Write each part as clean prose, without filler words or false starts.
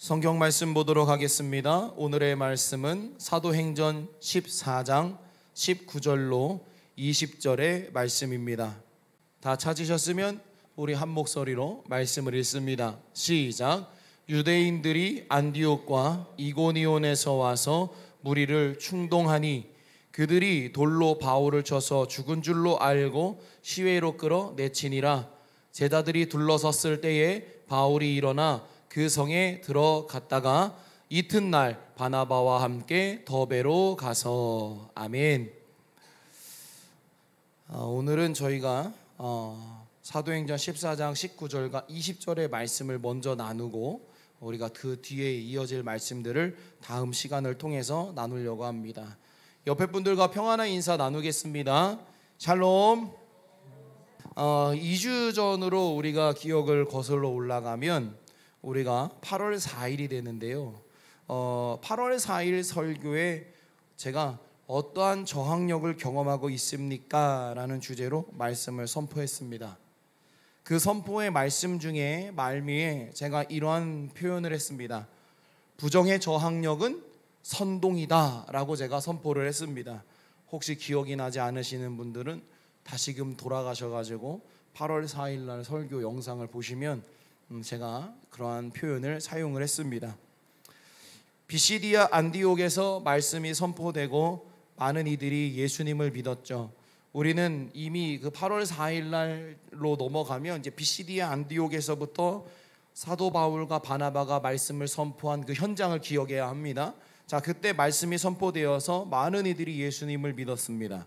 성경 말씀 보도록 하겠습니다. 오늘의 말씀은 사도행전 14장 19절로 20절의 말씀입니다. 다 찾으셨으면 우리 한 목소리로 말씀을 읽습니다. 시작. 유대인들이 안디옥과 이고니온에서 와서 무리를 충동하니 그들이 돌로 바울을 쳐서 죽은 줄로 알고 시외로 끌어 내치니라. 제자들이 둘러섰을 때에 바울이 일어나 그 성에 들어갔다가 이튿날 바나바와 함께 더베로 가서. 아멘. 오늘은 저희가 사도행전 14장 19절과 20절의 말씀을 먼저 나누고 우리가 그 뒤에 이어질 말씀들을 다음 시간을 통해서 나누려고 합니다. 옆에 분들과 평안한 인사 나누겠습니다. 샬롬. 2주 전으로 우리가 기억을 거슬러 올라가면 우리가 8월 4일이 되는데요. 8월 4일 설교에 제가 어떠한 저항력을 경험하고 있습니까? 라는 주제로 말씀을 선포했습니다. 그 선포의 말씀 중에 말미에 제가 이러한 표현을 했습니다. 부정의 저항력은 선동이다 라고 제가 선포를 했습니다. 혹시 기억이 나지 않으시는 분들은 다시금 돌아가셔가지고 8월 4일 날 설교 영상을 보시면 제가 그러한 표현을 사용을 했습니다. 비시디아 안디옥에서 말씀이 선포되고 많은 이들이 예수님을 믿었죠. 우리는 이미 그 8월 4일 날로 넘어가면 이제 비시디아 안디옥에서부터 사도 바울과 바나바가 말씀을 선포한 그 현장을 기억해야 합니다. 자, 그때 말씀이 선포되어서 많은 이들이 예수님을 믿었습니다.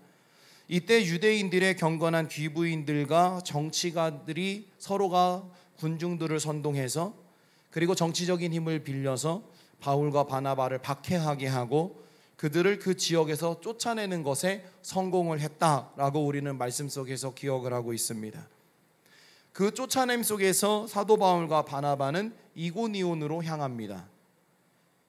이때 유대인들의 경건한 귀부인들과 정치가들이 서로가 군중들을 선동해서 그리고 정치적인 힘을 빌려서 바울과 바나바를 박해하게 하고 그들을 그 지역에서 쫓아내는 것에 성공을 했다라고 우리는 말씀 속에서 기억을 하고 있습니다. 그 쫓아냄 속에서 사도 바울과 바나바는 이고니온으로 향합니다.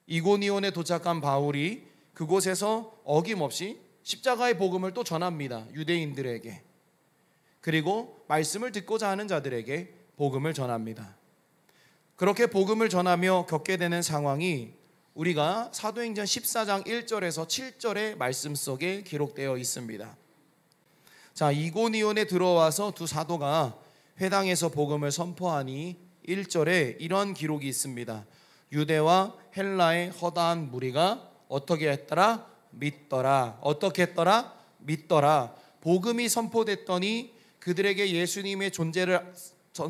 이고니온에 도착한 바울이 그곳에서 어김없이 십자가의 복음을 또 전합니다. 유대인들에게. 그리고 말씀을 듣고자 하는 자들에게 복음을 전합니다. 그렇게 복음을 전하며 겪게 되는 상황이 우리가 사도행전 14장 1절에서 7절의 말씀 속에 기록되어 있습니다. 자, 이고니온에 들어와서 두 사도가 회당에서 복음을 선포하니 1절에 이런 기록이 있습니다. 유대와 헬라의 허다한 무리가 어떻게 했더라? 믿더라. 어떻게 했더라? 믿더라. 복음이 선포됐더니 그들에게 예수님의 존재를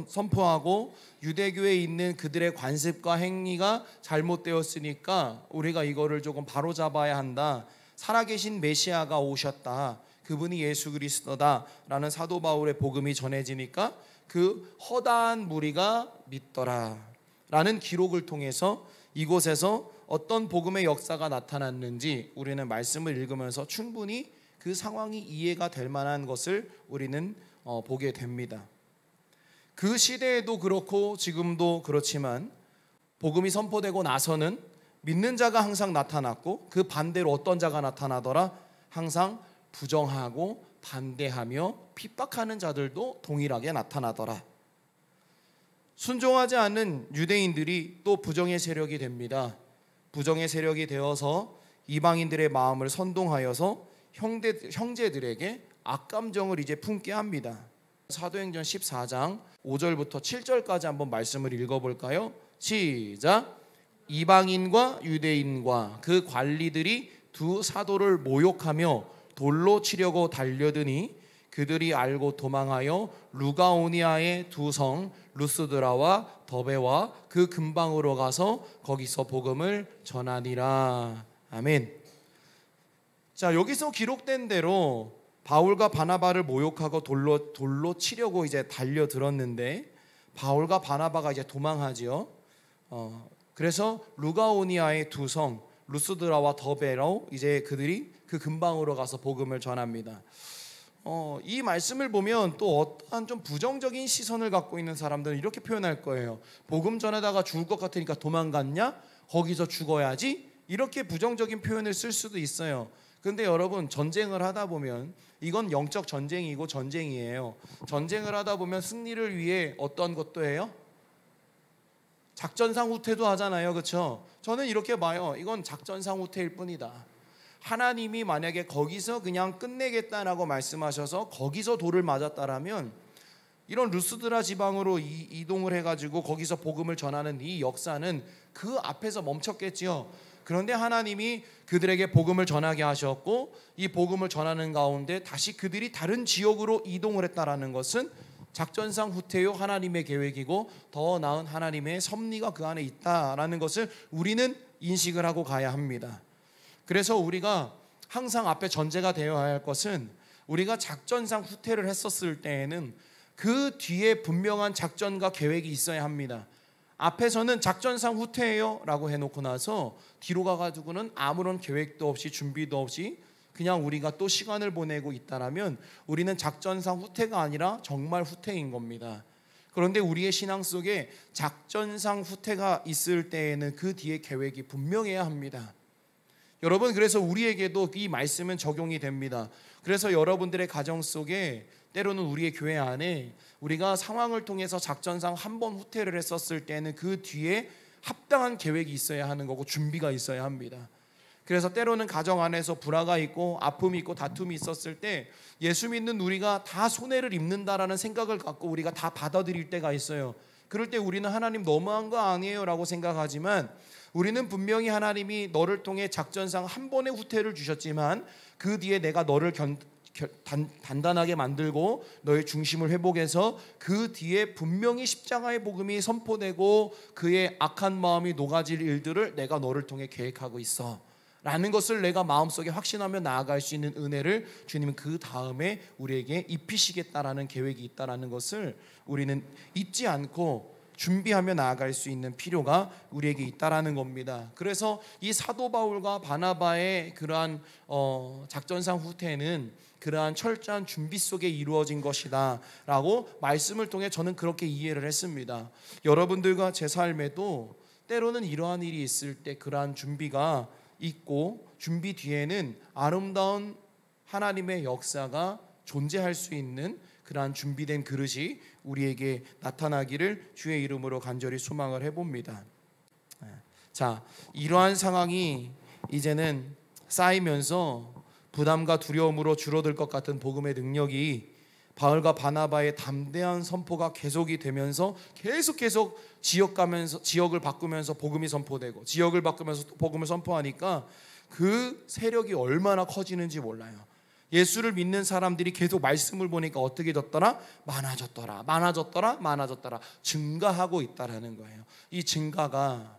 선포하고 유대교에 있는 그들의 관습과 행위가 잘못되었으니까 우리가 이거를 조금 바로잡아야 한다. 살아계신 메시아가 오셨다. 그분이 예수 그리스도다 라는 사도 바울의 복음이 전해지니까 그 허다한 무리가 믿더라 라는 기록을 통해서 이곳에서 어떤 복음의 역사가 나타났는지 우리는 말씀을 읽으면서 충분히 그 상황이 이해가 될 만한 것을 우리는 보게 됩니다. 그 시대에도 그렇고 지금도 그렇지만 복음이 선포되고 나서는 믿는 자가 항상 나타났고 그 반대로 어떤 자가 나타나더라? 항상 부정하고 반대하며 핍박하는 자들도 동일하게 나타나더라. 순종하지 않는 유대인들이 또 부정의 세력이 됩니다. 부정의 세력이 되어서 이방인들의 마음을 선동하여서 형제들에게 악감정을 이제 품게 합니다. 사도행전 14장 5절부터 7절까지 한번 말씀을 읽어볼까요? 시작. 이방인과 유대인과 그 관리들이 두 사도를 모욕하며 돌로 치려고 달려드니 그들이 알고 도망하여 루가오니아의 두 성 루스드라와 더베와 그 근방으로 가서 거기서 복음을 전하니라. 아멘. 자, 여기서 기록된 대로 바울과 바나바를 모욕하고 돌로 치려고 이제 달려들었는데 바울과 바나바가 이제 도망하지요. 그래서 루가오니아의 두 성 루스드라와 더베로 이제 그들이 그 근방으로 가서 복음을 전합니다. 이 말씀을 보면 또 어떠한 좀 부정적인 시선을 갖고 있는 사람들은 이렇게 표현할 거예요. 복음 전하다가 죽을 것 같으니까 도망갔냐? 거기서 죽어야지? 이렇게 부정적인 표현을 쓸 수도 있어요. 근데 여러분, 전쟁을 하다 보면 이건 영적 전쟁이고 전쟁이에요. 전쟁을 하다 보면 승리를 위해 어떤 것도 해요? 작전상 후퇴도 하잖아요. 그렇죠? 저는 이렇게 봐요. 이건 작전상 후퇴일 뿐이다. 하나님이 만약에 거기서 그냥 끝내겠다라고 말씀하셔서 거기서 돌을 맞았다라면 이런 루스드라 지방으로 이동을 해가지고 거기서 복음을 전하는 이 역사는 그 앞에서 멈췄겠지요. 그런데 하나님이 그들에게 복음을 전하게 하셨고 이 복음을 전하는 가운데 다시 그들이 다른 지역으로 이동을 했다라는 것은 작전상 후퇴요 하나님의 계획이고 더 나은 하나님의 섭리가 그 안에 있다라는 것을 우리는 인식을 하고 가야 합니다. 그래서 우리가 항상 앞에 전제가 되어야 할 것은 우리가 작전상 후퇴를 했었을 때에는 그 뒤에 분명한 작전과 계획이 있어야 합니다. 앞에서는 작전상 후퇴해요 라고 해놓고 나서 뒤로 가가지고는 아무런 계획도 없이 준비도 없이 그냥 우리가 또 시간을 보내고 있다라면 우리는 작전상 후퇴가 아니라 정말 후퇴인 겁니다. 그런데 우리의 신앙 속에 작전상 후퇴가 있을 때에는 그 뒤에 계획이 분명해야 합니다. 여러분, 그래서 우리에게도 이 말씀은 적용이 됩니다. 그래서 여러분들의 가정 속에 때로는 우리의 교회 안에 우리가 상황을 통해서 작전상 한 번 후퇴를 했었을 때는 그 뒤에 합당한 계획이 있어야 하는 거고 준비가 있어야 합니다. 그래서 때로는 가정 안에서 불화가 있고 아픔이 있고 다툼이 있었을 때 예수 믿는 우리가 다 손해를 입는다라는 생각을 갖고 우리가 다 받아들일 때가 있어요. 그럴 때 우리는 하나님 너무한 거 아니에요 라고 생각하지만 우리는 분명히 하나님이 너를 통해 작전상 한 번의 후퇴를 주셨지만 그 뒤에 내가 너를 단단하게 만들고 너의 중심을 회복해서 그 뒤에 분명히 십자가의 복음이 선포되고 그의 악한 마음이 녹아질 일들을 내가 너를 통해 계획하고 있어 라는 것을 내가 마음속에 확신하며 나아갈 수 있는 은혜를 주님은 그 다음에 우리에게 입히시겠다라는 계획이 있다라는 것을 우리는 잊지 않고 준비하며 나아갈 수 있는 필요가 우리에게 있다라는 겁니다. 그래서 이 사도 바울과 바나바의 그러한 작전상 후퇴는 그러한 철저한 준비 속에 이루어진 것이다 라고 말씀을 통해 저는 그렇게 이해를 했습니다. 여러분들과 제 삶에도 때로는 이러한 일이 있을 때 그러한 준비가 있고 준비 뒤에는 아름다운 하나님의 역사가 존재할 수 있는 그러한 준비된 그릇이 우리에게 나타나기를 주의 이름으로 간절히 소망을 해봅니다. 자, 이러한 상황이 이제는 쌓이면서 부담과 두려움으로 줄어들 것 같은 복음의 능력이 바울과 바나바의 담대한 선포가 계속이 되면서 계속 지역을 바꾸면서 복음이 선포되고 지역을 바꾸면서 복음을 선포하니까 그 세력이 얼마나 커지는지 몰라요. 예수를 믿는 사람들이 계속 말씀을 보니까 어떻게 됐더라? 많아졌더라 증가하고 있다라는 거예요. 이 증가가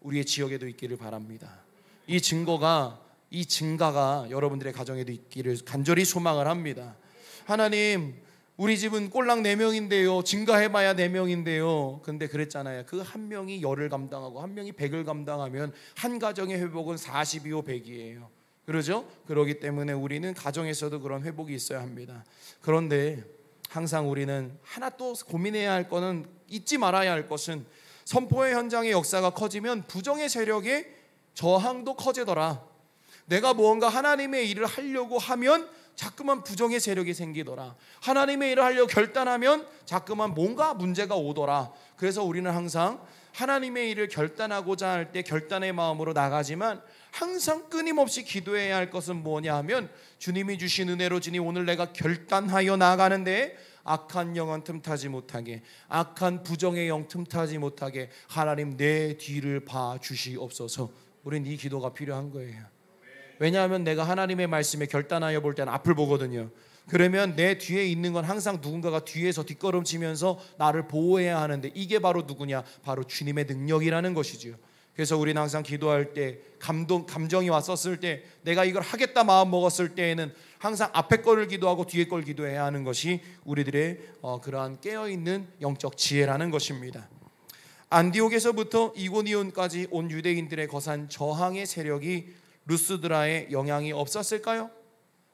우리의 지역에도 있기를 바랍니다. 이 증가가 여러분들의 가정에도 있기를 간절히 소망을 합니다. 하나님, 우리 집은 꼴랑 4명인데요 증가해봐야 4명인데요 근데 그랬잖아요. 그 한 명이 10을 감당하고 한 명이 100을 감당하면 한 가정의 회복은 40이요 100이에요. 그러죠? 그렇기 때문에 우리는 가정에서도 그런 회복이 있어야 합니다. 그런데 항상 우리는 하나 또 고민해야 할 것은, 잊지 말아야 할 것은 선포의 현장의 역사가 커지면 부정의 세력의 저항도 커지더라. 내가 무언가 하나님의 일을 하려고 하면 자꾸만 부정의 세력이 생기더라. 하나님의 일을 하려고 결단하면 자꾸만 뭔가 문제가 오더라. 그래서 우리는 항상 하나님의 일을 결단하고자 할 때 결단의 마음으로 나가지만 항상 끊임없이 기도해야 할 것은 뭐냐 하면 주님이 주신 은혜로 주니 오늘 내가 결단하여 나아가는데 악한 영은 틈타지 못하게, 악한 부정의 영 틈타지 못하게 하나님 내 뒤를 봐주시옵소서. 우린 이 기도가 필요한 거예요. 왜냐하면 내가 하나님의 말씀에 결단하여 볼 때는 앞을 보거든요. 그러면 내 뒤에 있는 건 항상 누군가가 뒤에서 뒷걸음치면서 나를 보호해야 하는데 이게 바로 누구냐? 바로 주님의 능력이라는 것이지요. 그래서 우리는 항상 기도할 때 감정이 왔었을 때 내가 이걸 하겠다 마음 먹었을 때에는 항상 앞에 거를 기도하고 뒤에 걸 기도해야 하는 것이 우리들의 그러한 깨어있는 영적 지혜라는 것입니다. 안디옥에서부터 이고니온까지 온 유대인들의 거센 저항의 세력이 루스드라에 영향이 없었을까요?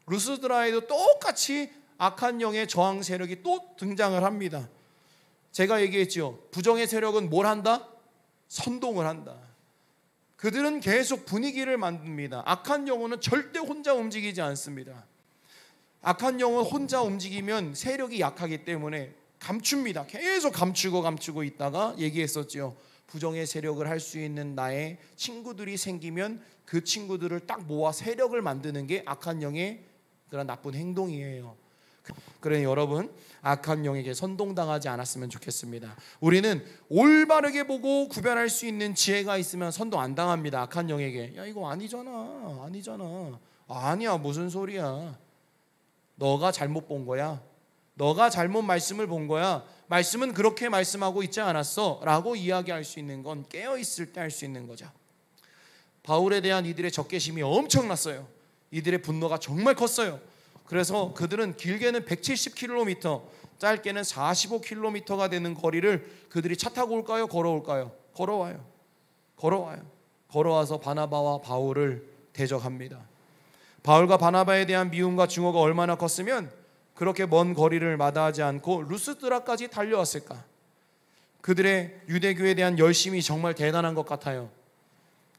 루스드라에도 똑같이 악한 영의 저항 세력이 또 등장을 합니다. 제가 얘기했죠. 부정의 세력은 뭘 한다? 선동을 한다. 그들은 계속 분위기를 만듭니다. 악한 영혼은 절대 혼자 움직이지 않습니다. 악한 영혼 혼자 움직이면 세력이 약하기 때문에 감춥니다. 계속 감추고 있다가 얘기했었죠. 부정의 세력을 할 수 있는 나의 친구들이 생기면 그 친구들을 딱 모아 세력을 만드는 게 악한 영의 그런 나쁜 행동이에요. 그러니 여러분, 악한 영에게 선동당하지 않았으면 좋겠습니다. 우리는 올바르게 보고 구별할 수 있는 지혜가 있으면 선동 안 당합니다. 악한 영에게 야 이거 아니잖아, 아니야, 무슨 소리야, 너가 잘못 본 거야, 너가 잘못 말씀을 본 거야, 말씀은 그렇게 말씀하고 있지 않았어 라고 이야기할 수 있는 건 깨어있을 때 할 수 있는 거죠. 바울에 대한 이들의 적개심이 엄청났어요. 이들의 분노가 정말 컸어요. 그래서 그들은 길게는 170km, 짧게는 45km가 되는 거리를 그들이 차 타고 올까요? 걸어올까요? 걸어와서 바나바와 바울을 대적합니다. 바울과 바나바에 대한 미움과 증오가 얼마나 컸으면 그렇게 먼 거리를 마다하지 않고 루스드라까지 달려왔을까? 그들의 유대교에 대한 열심이 정말 대단한 것 같아요.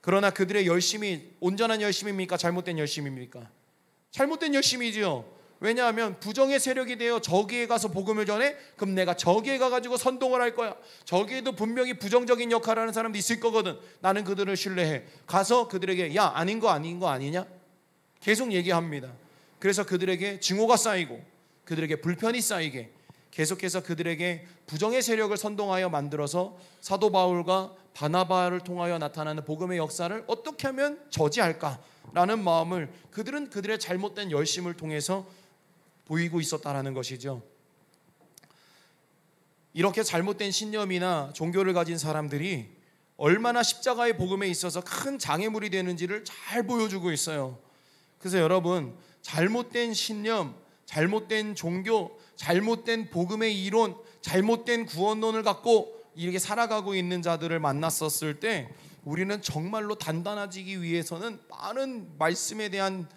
그러나 그들의 열심이 온전한 열심입니까? 잘못된 열심입니까? 잘못된 열심이지요. 왜냐하면 부정의 세력이 되어 저기에 가서 복음을 전해? 그럼 내가 저기에 가가지고 선동을 할 거야. 저기에도 분명히 부정적인 역할을 하는 사람도 있을 거거든. 나는 그들을 신뢰해. 가서 그들에게 야 아닌 거 아니냐? 계속 얘기합니다. 그래서 그들에게 증오가 쌓이고 그들에게 불편이 쌓이게 계속해서 그들에게 부정의 세력을 선동하여 만들어서 사도 바울과 바나바를 통하여 나타나는 복음의 역사를 어떻게 하면 저지할까라는 마음을 그들은 그들의 잘못된 열심을 통해서 보이고 있었다라는 것이죠. 이렇게 잘못된 신념이나 종교를 가진 사람들이 얼마나 십자가의 복음에 있어서 큰 장애물이 되는지를 잘 보여주고 있어요. 그래서 여러분, 잘못된 신념, 잘못된 종교, 잘못된 복음의 이론, 잘못된 구원론을 갖고 이렇게 살아가고 있는 자들을 만났었을 때 우리는 정말로 단단해지기 위해서는 많은 말씀에 대한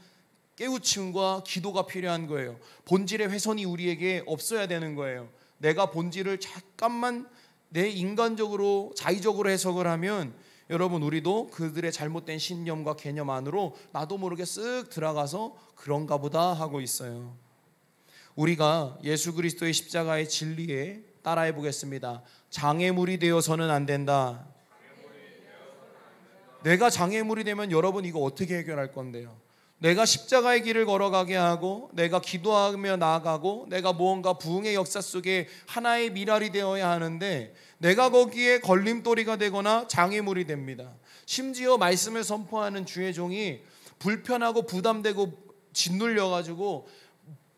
깨우침과 기도가 필요한 거예요. 본질의 훼손이 우리에게 없어야 되는 거예요. 내가 본질을 잠깐만 내 인간적으로 자의적으로 해석을 하면 여러분, 우리도 그들의 잘못된 신념과 개념 안으로 나도 모르게 쓱 들어가서 그런가 보다 하고 있어요. 우리가 예수 그리스도의 십자가의 진리에 따라해 보겠습니다. 장애물이 되어서는 안 된다. 내가 장애물이 되면 여러분 이거 어떻게 해결할 건데요? 내가 십자가의 길을 걸어가게 하고 내가 기도하며 나아가고 내가 무언가 부흥의 역사 속에 하나의 미랄이 되어야 하는데 내가 거기에 걸림돌이가 되거나 장애물이 됩니다. 심지어 말씀을 선포하는 주의 종이 불편하고 부담되고 짓눌려가지고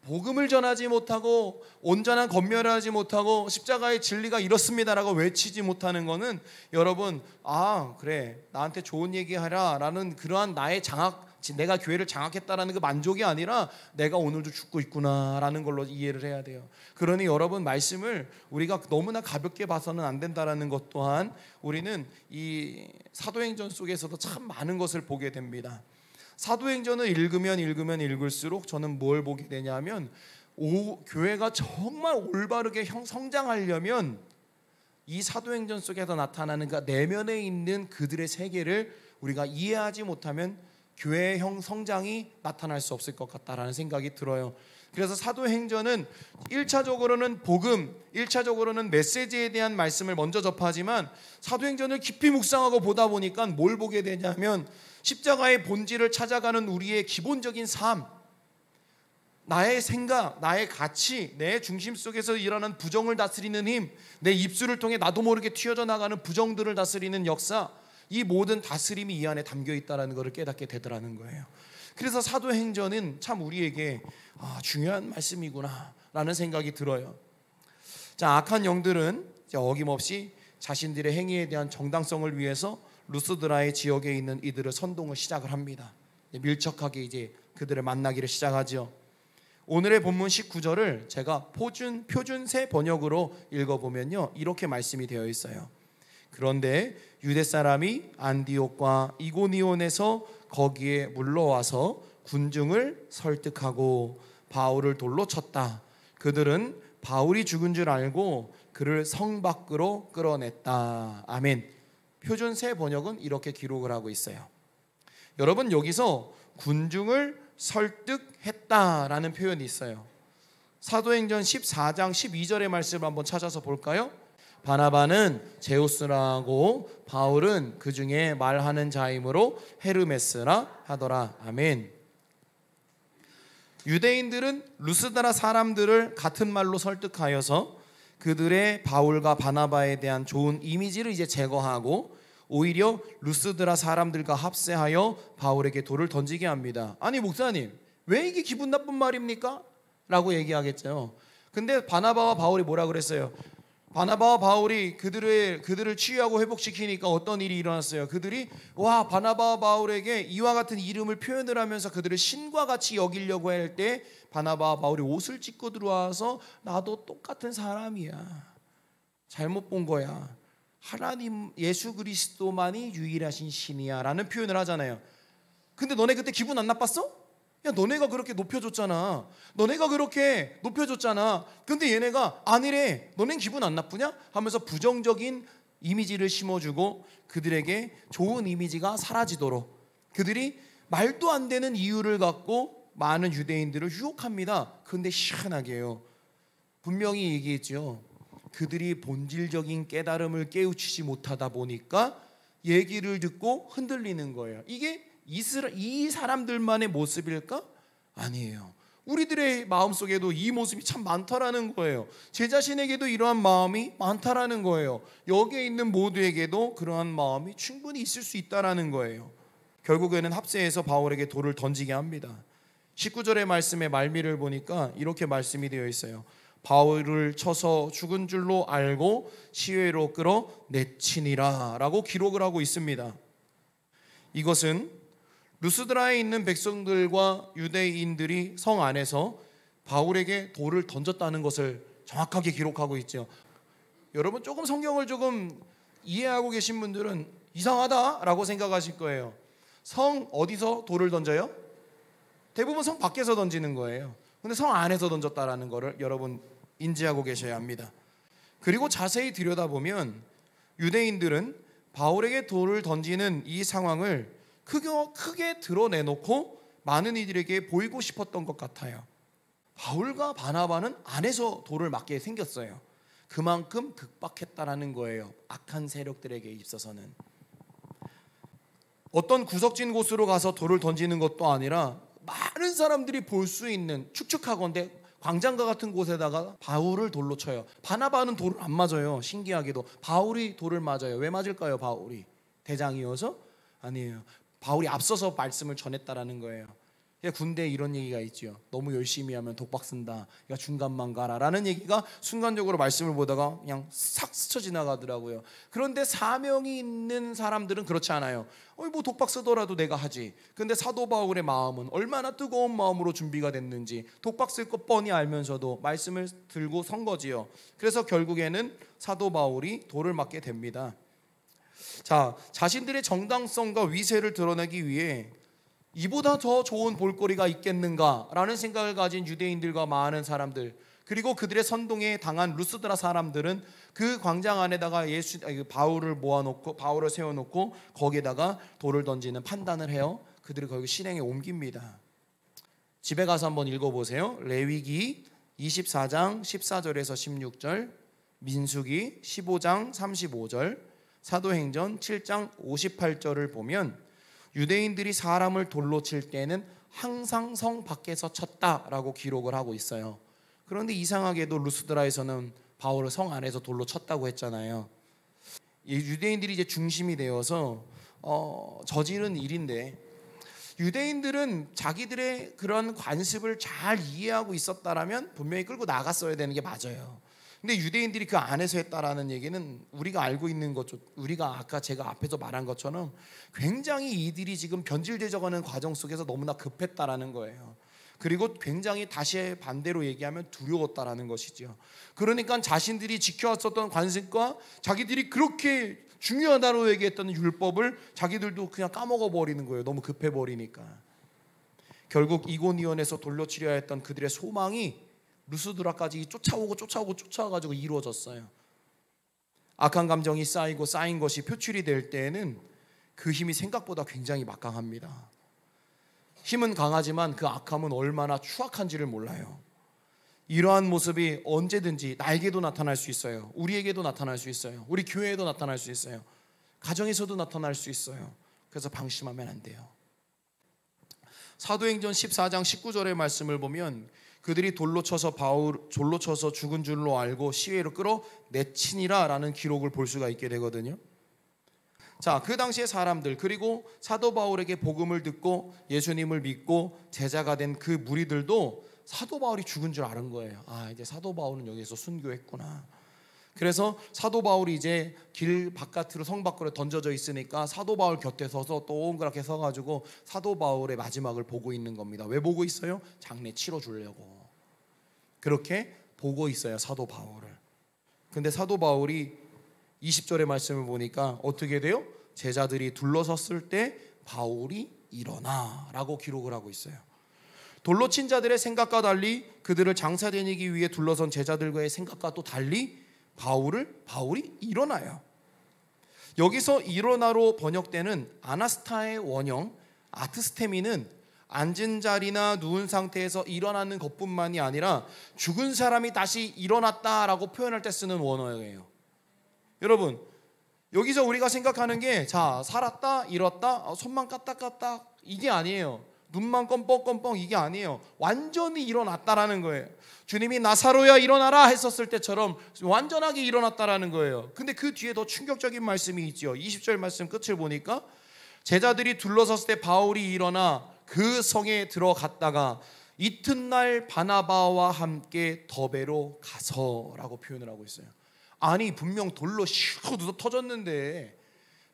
복음을 전하지 못하고 온전한 권면을 하지 못하고 십자가의 진리가 이렇습니다라고 외치지 못하는 것은 여러분, 그래 나한테 좋은 얘기하라 라는 그러한 나의 내가 교회를 장악했다라는 그 만족이 아니라 내가 오늘도 죽고 있구나 라는 걸로 이해를 해야 돼요. 그러니 여러분, 말씀을 우리가 너무나 가볍게 봐서는 안 된다라는 것 또한 우리는 이 사도행전 속에서도 참 많은 것을 보게 됩니다. 사도행전을 읽으면 읽을수록 저는 뭘 보게 되냐면 교회가 정말 올바르게 성장하려면 이 사도행전 속에서 나타나는 그 내면에 있는 그들의 세계를 우리가 이해하지 못하면 교회의 성장이 나타날 수 없을 것 같다라는 생각이 들어요. 그래서 사도행전은 1차적으로는 복음, 1차적으로는 메시지에 대한 말씀을 먼저 접하지만 사도행전을 깊이 묵상하고 보다 보니까 뭘 보게 되냐면 십자가의 본질을 찾아가는 우리의 기본적인 삶, 나의 생각, 나의 가치, 내 중심 속에서 일어나는 부정을 다스리는 힘, 내 입술을 통해 나도 모르게 튀어져 나가는 부정들을 다스리는 역사, 이 모든 다스림이 이 안에 담겨 있다는 것을 깨닫게 되더라는 거예요. 그래서 사도행전은 참 우리에게 중요한 말씀이구나 라는 생각이 들어요. 자, 악한 영들은 어김없이 자신들의 행위에 대한 정당성을 위해서 루스드라의 지역에 있는 이들을 선동을 시작을 합니다. 밀접하게 이제 그들을 만나기를 시작하죠. 오늘의 본문 19절을 제가 표준세 번역으로 읽어보면요, 이렇게 말씀이 되어 있어요. 그런데 유대 사람이 안디옥과 이고니온에서 거기에 물러와서 군중을 설득하고 바울을 돌로 쳤다. 그들은 바울이 죽은 줄 알고 그를 성 밖으로 끌어냈다. 아멘. 표준 새 번역은 이렇게 기록을 하고 있어요. 여러분, 여기서 군중을 설득했다라는 표현이 있어요. 사도행전 14장 12절의 말씀을 한번 찾아서 볼까요? 바나바는 제우스라고 바울은 그 중에 말하는 자이므로 헤르메스라 하더라. 아멘. 유대인들은 루스드라 사람들을 같은 말로 설득하여서 그들의 바울과 바나바에 대한 좋은 이미지를 이제 제거하고 오히려 루스드라 사람들과 합세하여 바울에게 돌을 던지게 합니다. 아니 목사님, 왜 이게 기분 나쁜 말입니까? 라고 얘기하겠죠. 근데 바나바와 바울이 뭐라 그랬어요? 바나바와 바울이 그들을 치유하고 회복시키니까 어떤 일이 일어났어요? 그들이 바나바와 바울에게 이와 같은 이름을 표현을 하면서 그들을 신과 같이 여기려고 할 때 바나바와 바울이 옷을 찢고 들어와서 나도 똑같은 사람이야, 잘못 본 거야, 하나님 예수 그리스도만이 유일하신 신이야 라는 표현을 하잖아요. 근데 너네 그때 기분 안 나빴어? 야, 너네가 그렇게 높여줬잖아. 너네가 그렇게 높여줬잖아. 근데 얘네가 아니래, 너넨 기분 안 나쁘냐? 하면서 부정적인 이미지를 심어주고 그들에게 좋은 이미지가 사라지도록 그들이 말도 안 되는 이유를 갖고 많은 유대인들을 유혹합니다. 근데 희한하게요, 분명히 얘기했죠. 그들이 본질적인 깨달음을 깨우치지 못하다 보니까 얘기를 듣고 흔들리는 거예요. 이게 이 사람들만의 모습일까? 아니에요. 우리들의 마음속에도 이 모습이 참 많다라는 거예요. 제 자신에게도 이러한 마음이 많다라는 거예요. 여기에 있는 모두에게도 그러한 마음이 충분히 있을 수 있다라는 거예요. 결국에는 합세해서 바울에게 돌을 던지게 합니다. 19절의 말씀의 말미를 보니까 이렇게 말씀이 되어 있어요. 바울을 쳐서 죽은 줄로 알고 시외로 끌어 내치니라 라고 기록을 하고 있습니다. 이것은 루스드라에 있는 백성들과 유대인들이 성 안에서 바울에게 돌을 던졌다는 것을 정확하게 기록하고 있죠. 여러분 조금 성경을 조금 이해하고 계신 분들은 이상하다라고 생각하실 거예요. 성 어디서 돌을 던져요? 대부분 성 밖에서 던지는 거예요. 근데 성 안에서 던졌다라는 거를 여러분 인지하고 계셔야 합니다. 그리고 자세히 들여다보면 유대인들은 바울에게 돌을 던지는 이 상황을 크게 드러내놓고 많은 이들에게 보이고 싶었던 것 같아요. 바울과 바나바는 안에서 돌을 맞게 생겼어요. 그만큼 극박했다라는 거예요. 악한 세력들에게 있어서는. 어떤 구석진 곳으로 가서 돌을 던지는 것도 아니라 많은 사람들이 볼 수 있는 축축하건대 광장과 같은 곳에다가 바울을 돌로 쳐요. 바나바는 돌을 안 맞아요. 신기하게도 바울이 돌을 맞아요. 왜 맞을까요? 바울이 대장이어서? 아니에요. 바울이 앞서서 말씀을 전했다라는 거예요. 군대에 이런 얘기가 있죠. 너무 열심히 하면 독박 쓴다. 그러니까 중간만 가라라는 얘기가 순간적으로 말씀을 보다가 그냥 싹 스쳐 지나가더라고요. 그런데 사명이 있는 사람들은 그렇지 않아요. 뭐 독박 쓰더라도 내가 하지. 근데 사도 바울의 마음은 얼마나 뜨거운 마음으로 준비가 됐는지 독박 쓸 것 뻔히 알면서도 말씀을 들고 선 거지요. 그래서 결국에는 사도 바울이 돌을 맞게 됩니다. 자, 자신들의 정당성과 위세를 드러내기 위해 이보다 더 좋은 볼거리가 있겠는가라는 생각을 가진 유대인들과 많은 사람들, 그리고 그들의 선동에 당한 루스드라 사람들은 그 광장 안에다가 바울을 세워놓고 거기에다가 돌을 던지는 판단을 해요. 그들이 거기 실행에 옮깁니다. 집에 가서 한번 읽어보세요. 레위기 24장 14절에서 16절, 민수기 15장 35절, 사도행전 7장 58절을 보면 유대인들이 사람을 돌로 칠 때는 항상 성 밖에서 쳤다라고 기록을 하고 있어요. 그런데 이상하게도 루스드라에서는 바울을 성 안에서 돌로 쳤다고 했잖아요. 유대인들이 이제 중심이 되어서 저지른 일인데, 유대인들은 자기들의 그런 관습을 잘 이해하고 있었다라면 분명히 끌고 나갔어야 되는 게 맞아요. 근데 유대인들이 그 안에서 했다라는 얘기는 우리가 알고 있는 것, 우리가 아까 제가 앞에서 말한 것처럼 굉장히 이들이 지금 변질되어가는 과정 속에서 너무나 급했다라는 거예요. 그리고 굉장히 다시 반대로 얘기하면 두려웠다라는 것이죠. 그러니까 자신들이 지켜왔었던 관습과 자기들이 그렇게 중요하다고 얘기했던 율법을 자기들도 그냥 까먹어 버리는 거예요. 너무 급해 버리니까. 결국 이고니온에서 돌려치려 했던 그들의 소망이 루스드라까지 쫓아와가지고 이루어졌어요. 악한 감정이 쌓인 것이 표출이 될 때에는 그 힘이 생각보다 굉장히 막강합니다. 힘은 강하지만 그 악함은 얼마나 추악한지를 몰라요. 이러한 모습이 언제든지 나에게도 나타날 수 있어요. 우리에게도 나타날 수 있어요. 우리 교회에도 나타날 수 있어요. 가정에서도 나타날 수 있어요. 그래서 방심하면 안 돼요. 사도행전 14장 19절의 말씀을 보면 그들이 돌로 쳐서 죽은 줄로 알고 시외로 끌어 내치니라 라는 기록을 볼 수가 있게 되거든요. 자, 그 당시의 사람들, 그리고 사도 바울에게 복음을 듣고 예수님을 믿고 제자가 된 그 무리들도 사도 바울이 죽은 줄 아는 거예요. 아, 이제 사도 바울은 여기서 순교했구나. 그래서 사도 바울이 이제 길 바깥으로, 성 밖으로 던져져 있으니까 사도 바울 곁에 서서 동그랗게 서가지고 사도 바울의 마지막을 보고 있는 겁니다. 왜 보고 있어요? 장례 치러 주려고. 그렇게 보고 있어요, 사도 바울을. 근데 사도 바울이 20절의 말씀을 보니까 어떻게 돼요? 제자들이 둘러섰을 때 바울이 일어나 라고 기록을 하고 있어요. 돌로 친 자들의 생각과 달리 그들을 장사 다니기 위해 둘러선 제자들과의 생각과 또 달리 바울이 일어나요. 여기서 일어나로 번역되는 아나스타의 원형 아트스테미는 앉은 자리나 누운 상태에서 일어나는 것뿐만이 아니라 죽은 사람이 다시 일어났다라고 표현할 때 쓰는 원어예요. 여러분, 여기서 우리가 생각하는 게 자, 살았다, 일었다, 손만 까딱까딱 이게 아니에요. 눈만 껌뻑껌뻑 이게 아니에요. 완전히 일어났다라는 거예요. 주님이 나사로야 일어나라 했었을 때처럼 완전하게 일어났다라는 거예요. 근데 그 뒤에 더 충격적인 말씀이 있죠. 20절 말씀 끝을 보니까 제자들이 둘러섰을 때 바울이 일어나 그 성에 들어갔다가 이튿날 바나바와 함께 더베로 가서라고 표현을 하고 있어요. 아니, 분명 돌로 슉 터졌는데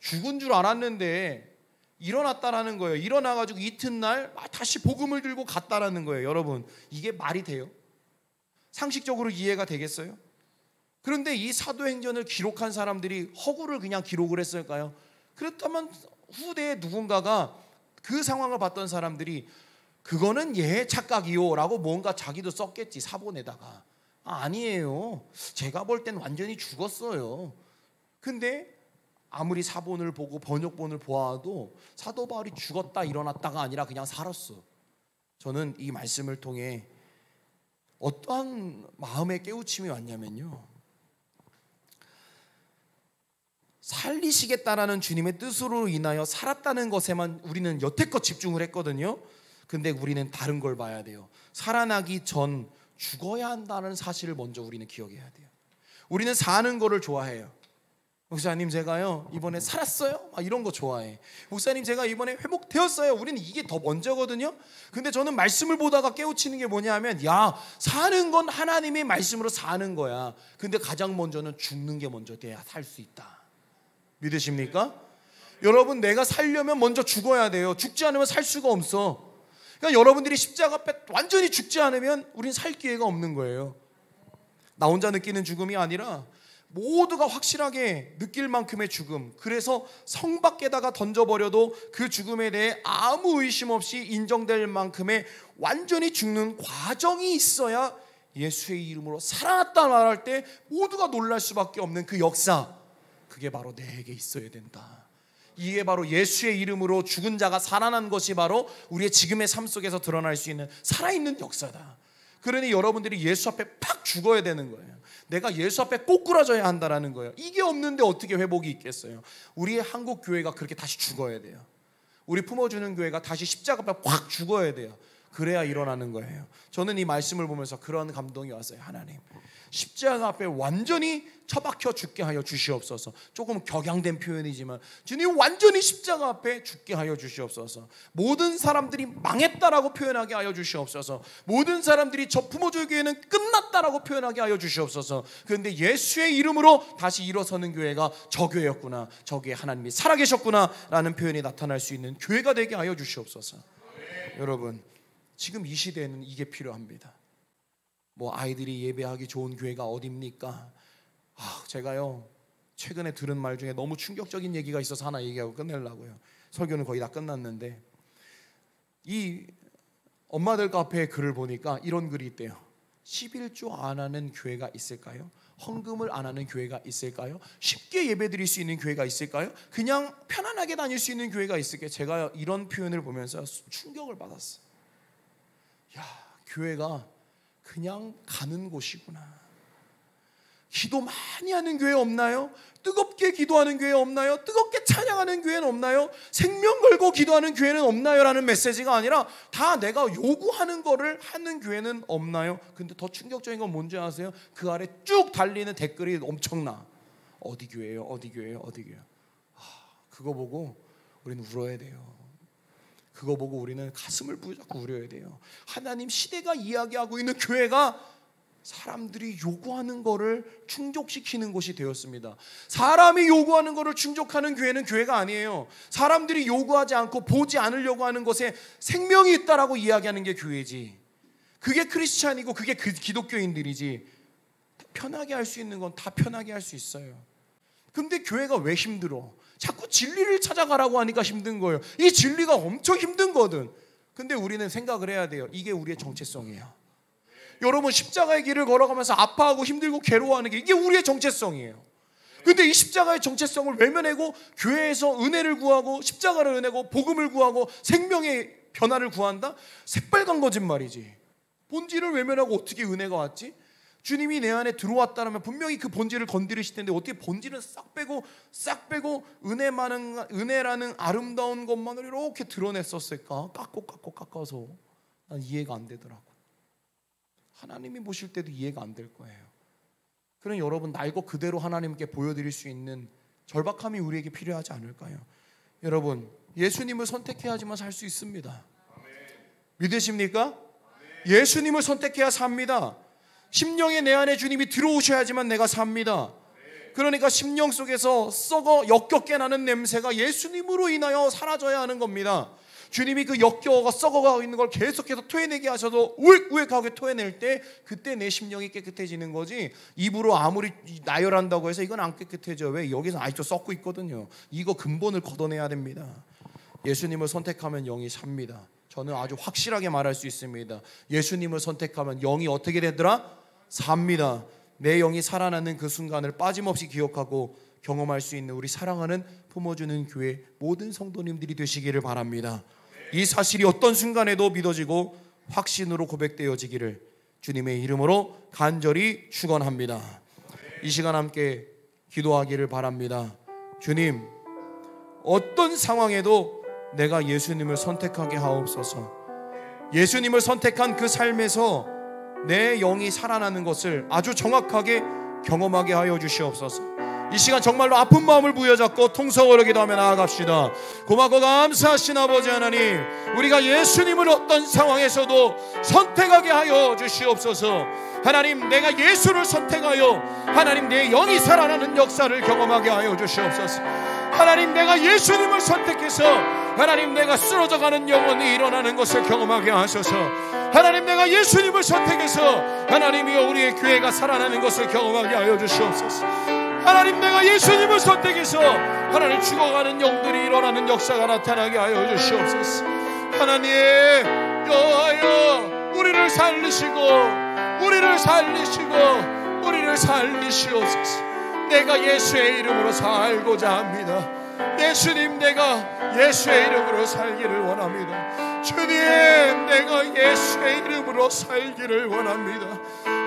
죽은 줄 알았는데 일어났다라는 거예요. 일어나가지고 이튿날 다시 복음을 들고 갔다라는 거예요. 여러분, 이게 말이 돼요? 상식적으로 이해가 되겠어요? 그런데 이 사도행전을 기록한 사람들이 허구를 그냥 기록을 했을까요? 그렇다면 후대에 누군가가 그 상황을 봤던 사람들이 그거는 얘의 착각이요 라고 뭔가 자기도 썼겠지, 사본에다가. 아니에요. 제가 볼 땐 완전히 죽었어요. 근데 아무리 사본을 보고 번역본을 보아도 사도 바울이 죽었다 일어났다가 아니라 그냥 살았어. 저는 이 말씀을 통해 어떠한 마음의 깨우침이 왔냐면요, 살리시겠다라는 주님의 뜻으로 인하여 살았다는 것에만 우리는 여태껏 집중을 했거든요. 근데 우리는 다른 걸 봐야 돼요. 살아나기 전 죽어야 한다는 사실을 먼저 우리는 기억해야 돼요. 우리는 사는 거를 좋아해요. 목사님, 제가요 이번에 살았어요 막 이런 거 좋아해. 목사님, 제가 이번에 회복되었어요. 우리는 이게 더 먼저거든요. 근데 저는 말씀을 보다가 깨우치는 게 뭐냐면, 야, 사는 건 하나님의 말씀으로 사는 거야. 근데 가장 먼저는 죽는 게 먼저 돼야 살 수 있다. 믿으십니까? 여러분, 내가 살려면 먼저 죽어야 돼요. 죽지 않으면 살 수가 없어. 그러니까 여러분들이 십자가 앞에 완전히 죽지 않으면 우린 살 기회가 없는 거예요. 나 혼자 느끼는 죽음이 아니라 모두가 확실하게 느낄 만큼의 죽음. 그래서 성 밖에다가 던져버려도 그 죽음에 대해 아무 의심 없이 인정될 만큼의 완전히 죽는 과정이 있어야 예수의 이름으로 살아났다 말할 때 모두가 놀랄 수밖에 없는 그 역사, 그게 바로 내게 있어야 된다. 이게 바로 예수의 이름으로 죽은 자가 살아난 것이 바로 우리의 지금의 삶 속에서 드러날 수 있는 살아있는 역사다. 그러니 여러분들이 예수 앞에 팍 죽어야 되는 거예요. 내가 예수 앞에 꼬꾸라져야 한다라는 거예요. 이게 없는데 어떻게 회복이 있겠어요? 우리의 한국 교회가 그렇게 다시 죽어야 돼요. 우리 품어주는 교회가 다시 십자가 앞에 확 죽어야 돼요. 그래야 일어나는 거예요. 저는 이 말씀을 보면서 그런 감동이 왔어요. 하나님, 십자가 앞에 완전히 처박혀 죽게 하여 주시옵소서. 조금 격양된 표현이지만 주님, 완전히 십자가 앞에 죽게 하여 주시옵소서. 모든 사람들이 망했다라고 표현하게 하여 주시옵소서. 모든 사람들이 저 품어줄 교회는 끝났다라고 표현하게 하여 주시옵소서. 그런데 예수의 이름으로 다시 일어서는 교회가 저 교회였구나, 저 교회 하나님이 살아계셨구나 라는 표현이 나타날 수 있는 교회가 되게 하여 주시옵소서. 여러분, 지금 이 시대에는 이게 필요합니다. 뭐 아이들이 예배하기 좋은 교회가 어딥니까? 제가요 최근에 들은 말 중에 너무 충격적인 얘기가 있어서 하나 얘기하고 끝내려고요. 설교는 거의 다 끝났는데, 이 엄마들 카페에 글을 보니까 이런 글이 있대요. 11조 안 하는 교회가 있을까요? 헌금을 안 하는 교회가 있을까요? 쉽게 예배 드릴 수 있는 교회가 있을까요? 그냥 편안하게 다닐 수 있는 교회가 있을까요? 제가 이런 표현을 보면서 충격을 받았어요. 야, 교회가 그냥 가는 곳이구나. 기도 많이 하는 교회 없나요? 뜨겁게 기도하는 교회 없나요? 뜨겁게 찬양하는 교회는 없나요? 생명 걸고 기도하는 교회는 없나요? 라는 메시지가 아니라 다 내가 요구하는 거를 하는 교회는 없나요? 근데 더 충격적인 건 뭔지 아세요? 그 아래 쭉 달리는 댓글이 엄청나. 어디 교회예요? 어디 교회예요? 어디 교회예요? 그거 보고 우리는 울어야 돼요. 그거 보고 우리는 가슴을 부여잡고 울어야 돼요. 하나님 시대가 이야기하고 있는 교회가 사람들이 요구하는 거를 충족시키는 곳이 되었습니다. 사람이 요구하는 거를 충족하는 교회는 교회가 아니에요. 사람들이 요구하지 않고 보지 않으려고 하는 것에 생명이 있다라고 이야기하는 게 교회지. 그게 크리스찬이고 그게 기독교인들이지. 편하게 할 수 있는 건 다 편하게 할 수 있어요. 근데 교회가 왜 힘들어? 자꾸 진리를 찾아가라고 하니까 힘든 거예요. 이 진리가 엄청 힘든 거든. 근데 우리는 생각을 해야 돼요. 이게 우리의 정체성이에요. 여러분 십자가의 길을 걸어가면서 아파하고 힘들고 괴로워하는 게 이게 우리의 정체성이에요. 근데 이 십자가의 정체성을 외면하고 교회에서 은혜를 구하고 십자가를 은혜고 복음을 구하고 생명의 변화를 구한다? 새빨간 거짓말이지. 본질을 외면하고 어떻게 은혜가 왔지? 주님이 내 안에 들어왔다면 분명히 그 본질을 건드리실 텐데 어떻게 본질은 싹 빼고 은혜라는 아름다운 것만을 이렇게 드러냈었을까? 깎아서 난 이해가 안 되더라고. 하나님이 보실 때도 이해가 안 될 거예요. 그럼 여러분 날 것 그대로 하나님께 보여드릴 수 있는 절박함이 우리에게 필요하지 않을까요? 여러분 예수님을 선택해야지만 살 수 있습니다. 믿으십니까? 예수님을 선택해야 삽니다. 심령의 내 안에 주님이 들어오셔야지만 내가 삽니다. 그러니까 심령 속에서 썩어 역겹게 나는 냄새가 예수님으로 인하여 사라져야 하는 겁니다. 주님이 그 역겨워가 썩어가고 있는 걸 계속해서 토해내게 하셔서 우웩우웩하게 토해낼 때 그때 내 심령이 깨끗해지는 거지. 입으로 아무리 나열한다고 해서 이건 안 깨끗해져. 왜? 여기서 아직도 썩고 있거든요. 이거 근본을 걷어내야 됩니다. 예수님을 선택하면 영이 삽니다. 저는 아주 확실하게 말할 수 있습니다. 예수님을 선택하면 영이 어떻게 되더라? 삽니다. 내 영이 살아나는 그 순간을 빠짐없이 기억하고 경험할 수 있는 우리 사랑하는 품어주는 교회 모든 성도님들이 되시기를 바랍니다. 이 사실이 어떤 순간에도 믿어지고 확신으로 고백되어지기를 주님의 이름으로 간절히 축원합니다. 이 시간 함께 기도하기를 바랍니다. 주님, 어떤 상황에도 내가 예수님을 선택하게 하옵소서. 예수님을 선택한 그 삶에서 내 영이 살아나는 것을 아주 정확하게 경험하게 하여 주시옵소서. 이 시간 정말로 아픈 마음을 부여잡고 통성으로 기도하며 나아갑시다. 고맙고 감사하신 아버지 하나님, 우리가 예수님을 어떤 상황에서도 선택하게 하여 주시옵소서. 하나님, 내가 예수를 선택하여 하나님 내 영이 살아나는 역사를 경험하게 하여 주시옵소서. 하나님, 내가 예수님을 선택해서 하나님 내가 쓰러져가는 영혼이 일어나는 것을 경험하게 하소서. 하나님, 내가 예수님을 선택해서 하나님이여 우리의 교회가 살아나는 것을 경험하게 하여 주시옵소서. 하나님, 내가 예수님을 선택해서 하나님 죽어가는 영들이 일어나는 역사가 나타나게 하여 주시옵소서. 하나님, 여호와여 우리를 살리시옵소서. 내가 예수의 이름으로 살고자 합니다. 예수님, 내가 예수의 이름으로 살기를 원합니다. 주님, 내가 예수의 이름으로 살기를 원합니다.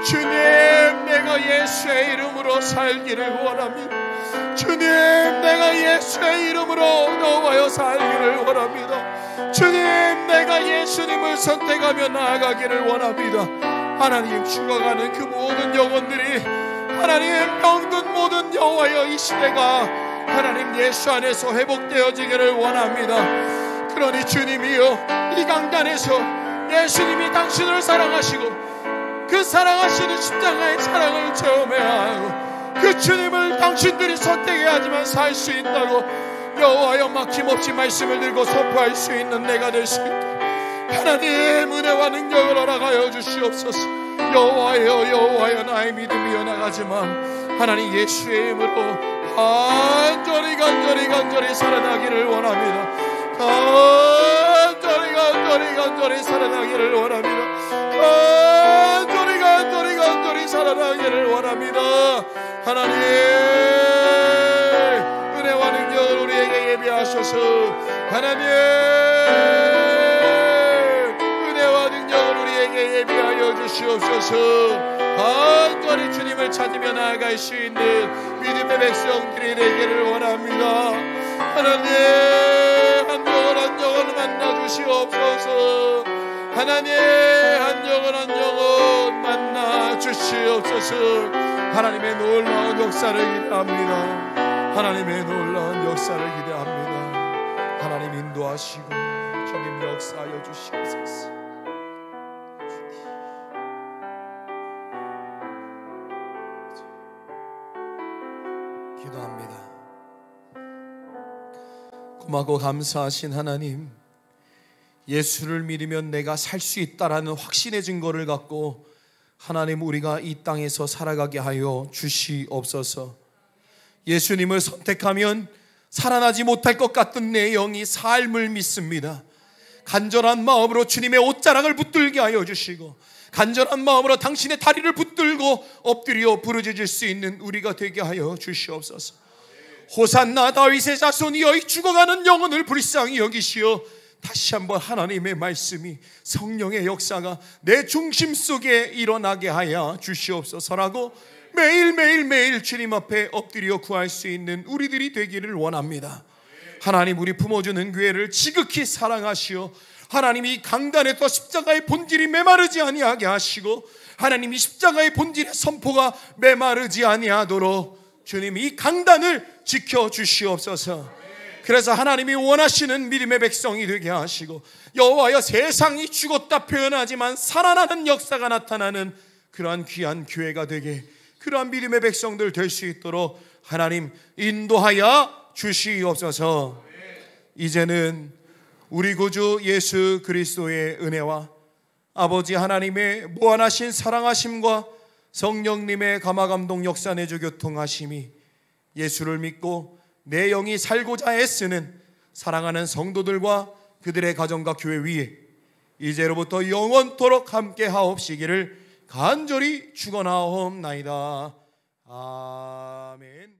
주님, 내가 예수의 이름으로 살기를 원합니다. 주님, 내가 예수의 이름으로 너와여 살기를 원합니다. 주님, 내가 예수님을 선택하며 나아가기를 원합니다. 하나님, 죽어가는 그 모든 영혼들이 하나님 병든 모든 여호와여 이 시대가 하나님 예수 안에서 회복되어지기를 원합니다. 그러니 주님이여 이 강단에서 예수님이 당신을 사랑하시고 그 사랑하시는 십자가의 사랑을 체험해야 하고 그 주님을 당신들이 선택해야지만 살 수 있다고 여호와여 막힘없이 말씀을 들고 선포할 수 있는 내가 될 수 있도록 하나님 은혜와 능력을 허락하여 주시옵소서. 여호와여 나의 믿음이 연약하지만 하나님 예수의 이름으로 간절히 살아나기를 원합니다. 간절히 살아나기를 원합니다. 간절히 살아나기를 원합니다. 하나님 은혜와 능력을 우리에게 예비하소서. 하나님 은혜와 능력을 우리에게 예비하여 주시옵소서. 주옵소서. 간절히 주님을 찾으며 나아갈 수 있는 믿음의 백성들이 되기를 원합니다. 하나님, 한 영혼 만나 주시옵소서. 하나님, 한 영혼 만나 주시옵소서. 하나님의 놀라운 역사를 기대합니다. 하나님의 놀라운 역사를 기대합니다. 하나님 인도하시고 주님 역사하여 주시옵소서. 기도합니다. 고맙고 감사하신 하나님, 예수를 믿으면 내가 살 수 있다라는 확신의 증거를 갖고 하나님, 우리가 이 땅에서 살아가게 하여 주시옵소서. 예수님을 선택하면 살아나지 못할 것 같은 내 영이 삶을 믿습니다. 간절한 마음으로 주님의 옷자락을 붙들게 하여 주시고, 간절한 마음으로 당신의 다리를 붙들고 엎드려 부르짖을 수 있는 우리가 되게 하여 주시옵소서. 호산나 다윗의 자손이여, 이 죽어가는 영혼을 불쌍히 여기시어 다시 한번 하나님의 말씀이, 성령의 역사가 내 중심 속에 일어나게 하여 주시옵소서라고 매일 주님 앞에 엎드려 구할 수 있는 우리들이 되기를 원합니다. 하나님, 우리 품어주는 교회를 지극히 사랑하시어 하나님이 강단에서 십자가의 본질이 메마르지 아니하게 하시고, 하나님이 십자가의 본질의 선포가 메마르지 아니하도록 주님 이 강단을 지켜주시옵소서. 그래서 하나님이 원하시는 믿음의 백성이 되게 하시고, 여호와여, 세상이 죽었다 표현하지만 살아나는 역사가 나타나는 그러한 귀한 교회가 되게, 그러한 믿음의 백성들 될 수 있도록 하나님 인도하여 주시옵소서. 이제는 우리 구주 예수 그리스도의 은혜와 아버지 하나님의 무한하신 사랑하심과 성령님의 감화감동 역사 내주 교통하심이 예수를 믿고 내 영이 살고자 애쓰는 사랑하는 성도들과 그들의 가정과 교회 위에 이제로부터 영원토록 함께 하옵시기를 간절히 축원하옵나이다. 아멘.